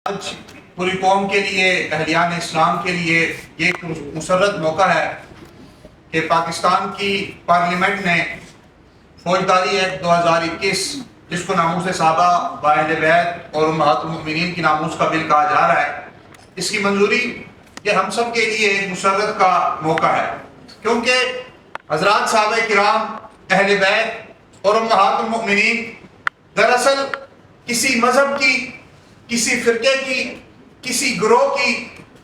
آج پوری قوم کے لیے، اہلیان اسلام کے لیے یہ ایک مسرت موقع ہے کہ پاکستان کی پارلیمنٹ نے فوجداری ایکٹ 2021 جس کو ناموس صحابہ با اہل بیت اور امہات المؤمنین کی ناموس کا بل کہا جا رہا ہے، اس کی منظوری یہ ہم سب کے لیے ایک مسرت کا موقع ہے، کیونکہ حضرات صحابہ کرام، اہل بیت اور امہات المؤمنین دراصل کسی مذہب کی، کسی فرقے کی، کسی گروہ کی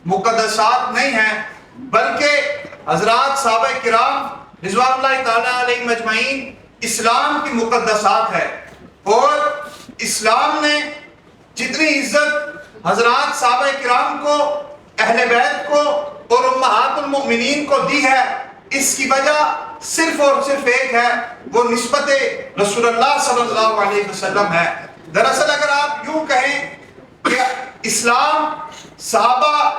مقدسات نہیں ہیں، بلکہ حضرات صحابہ کرام رضوان اللہ تعالیٰ علیہم اجمعین اسلام کی مقدسات ہے، اور اسلام نے جتنی عزت حضرات صحابہ کرام کو، اہل بیت کو اور امہات المؤمنین کو دی ہے، اس کی وجہ صرف اور صرف ایک ہے، وہ نسبت رسول اللہ صلی اللہ علیہ وسلم ہے۔ دراصل اگر آپ یوں کہیں کہ اسلام صحابہ،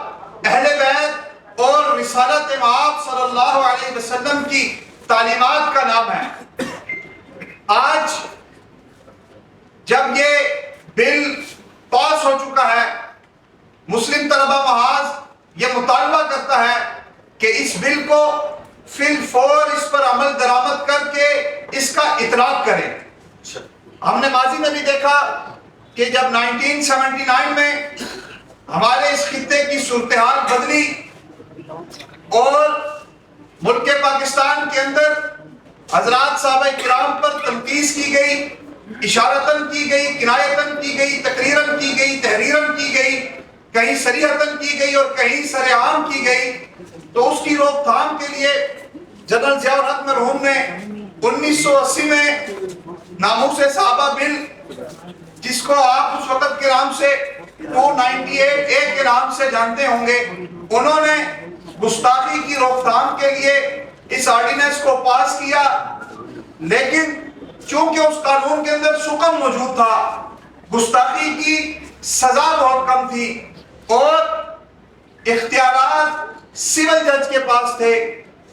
اہل بیت اور رسالت مآب صلی اللہ علیہ وسلم کی تعلیمات کا نام ہے، آج جب یہ بل پاس ہو چکا ہے، مسلم طلبہ محاذ یہ مطالبہ کرتا ہے کہ اس بل کو فی الفور اس پر عمل درآمد کر کے اس کا اطلاق کریں۔ ہم نے ماضی میں بھی دیکھا کہ جب 1979 میں ہمارے اس خطے کی صورتحال بدلی اور ملک پاکستان کے اندر حضرات صحابہ کرام پر تنقید کی گئی، اشارتاً کی گئی، کنایتاً کی گئی، تقریراً کی گئی، تحریراً کی گئی، کہیں صریحتاً کی گئی اور کہیں سرعام کی گئی، تو اس کی روک تھام کے لیے جنرل ضیاء الحق مرحوم نے 1980 میں ناموس صحابہ بل، جس کو آپ اس وقت کے نام سے 298A کے نام سے جانتے ہوں گے، انہوں نے گستاخی کی روک تھام کے لیے اس آرڈیننس کو پاس کیا، لیکن چونکہ اس قانون کے اندر سکم موجود تھا، گستاخی کی سزا بہت کم تھی اور اختیارات سول جج کے پاس تھے،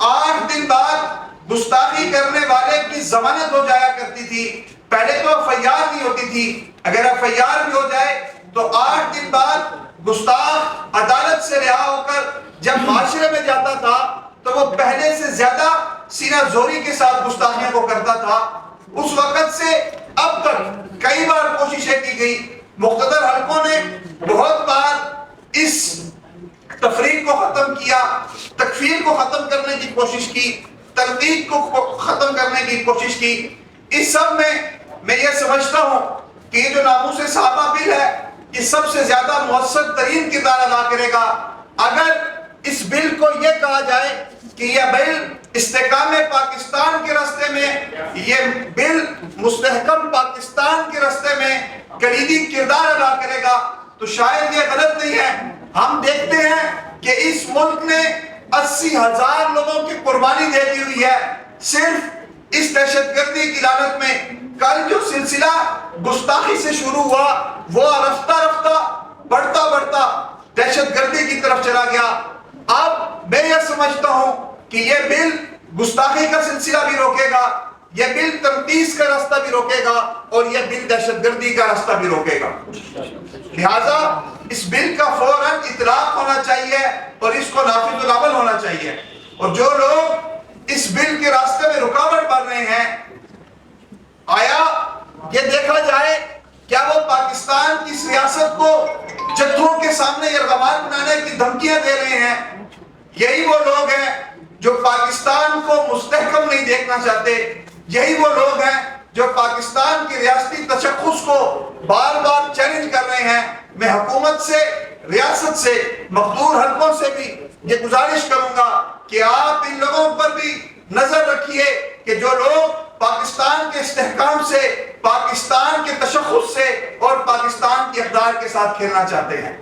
8 دن بعد گستاخی کرنے والے کی ضمانت ہو جایا کرتی تھی۔ پہلے تو FIR نہیں ہوتی تھی، اگر FIR بھی ہو جائے تو 8 دن بعد گستاخ عدالت سے رہا ہو کر جب معاشرے میں جاتا تھا تو وہ پہلے سے زیادہ سینہ زوری کے ساتھ گستاخیوں کو کرتا تھا۔ اس وقت سے اب تک کئی بار کوششیں کی گئی، مقتدر حلقوں نے بہت بار اس تفریق کو ختم کیا، تکفیر کو ختم کرنے کی کوشش کی، تنقید کو ختم کرنے کی کوشش کی۔ اس سب میں یہ سمجھتا ہوں کہ یہ جو ناموس صحابہ بل ہے، یہ سب سے زیادہ مؤثر ترین کردار ادا کرے گا اگر اس بل کو یہ کہا جائے کہ یہ بل استحکام پاکستان کے راستے میں، یہ بل مستحکم پاکستان کے راستے میں کلیدی کردار ادا کرے گا، تو شاید یہ غلط نہیں ہے۔ ہم دیکھتے ہیں کہ اس ملک نے 80,000 لوگوں کی قربانی دے دی ہوئی ہے صرف اس دہشت گردی کی لعنت میں۔ کل جو سلسلہ گستاخی سے شروع ہوا وہ رفتہ رفتہ بڑھتا دہشت گردی کی طرف چلا گیا۔ اب میں یہ سمجھتا ہوں کہ یہ بل گستاخی کا سلسلہ بھی روکے گا، یہ بل تنقید کا راستہ بھی روکے گا اور یہ بل دہشت گردی کا راستہ بھی روکے گا۔ لہٰذا اس بل کا فوراً اطلاق ہونا چاہیے اور اس کو نافذ العمل ہونا چاہیے، اور جو لوگ اس بل کے راستے میں رکاوٹ بن رہے ہیں، آیا یہ دیکھا جائے کیا وہ پاکستان کی سیاست کو جتھوں کے سامنے یرغمال بنانے کی دھمکیاں دے رہے ہیں؟ یہی وہ لوگ ہیں جو پاکستان کو مستحکم نہیں دیکھنا چاہتے، یہی وہ لوگ ہیں جو پاکستان کی ریاستی تشخص کو بار بار چیلنج کر رہے ہیں۔ میں حکومت سے، ریاست سے، مقدور حلقوں سے بھی یہ گزارش کروں گا کہ آپ ان لوگوں پر بھی نظر رکھیے کہ جو لوگ پاکستان کے استحکام سے، پاکستان کے تشخص سے اور پاکستان کی اقدار کے ساتھ کھیلنا چاہتے ہیں۔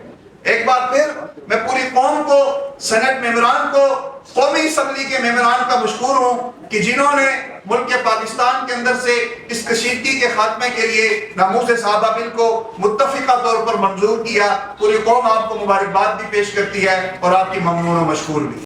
ایک بار پھر میں پوری قوم کو، سینٹ ممبران کو، قومی اسمبلی کے ممبران کا مشکور ہوں کہ جنہوں نے ملک پاکستان کے اندر سے اس کشیدگی کے خاتمے کے لیے ناموس صحابہ بل کو متفقہ طور پر منظور کیا۔ پوری قوم آپ کو مبارکباد بھی پیش کرتی ہے اور آپ کی ممنون و مشکور بھی۔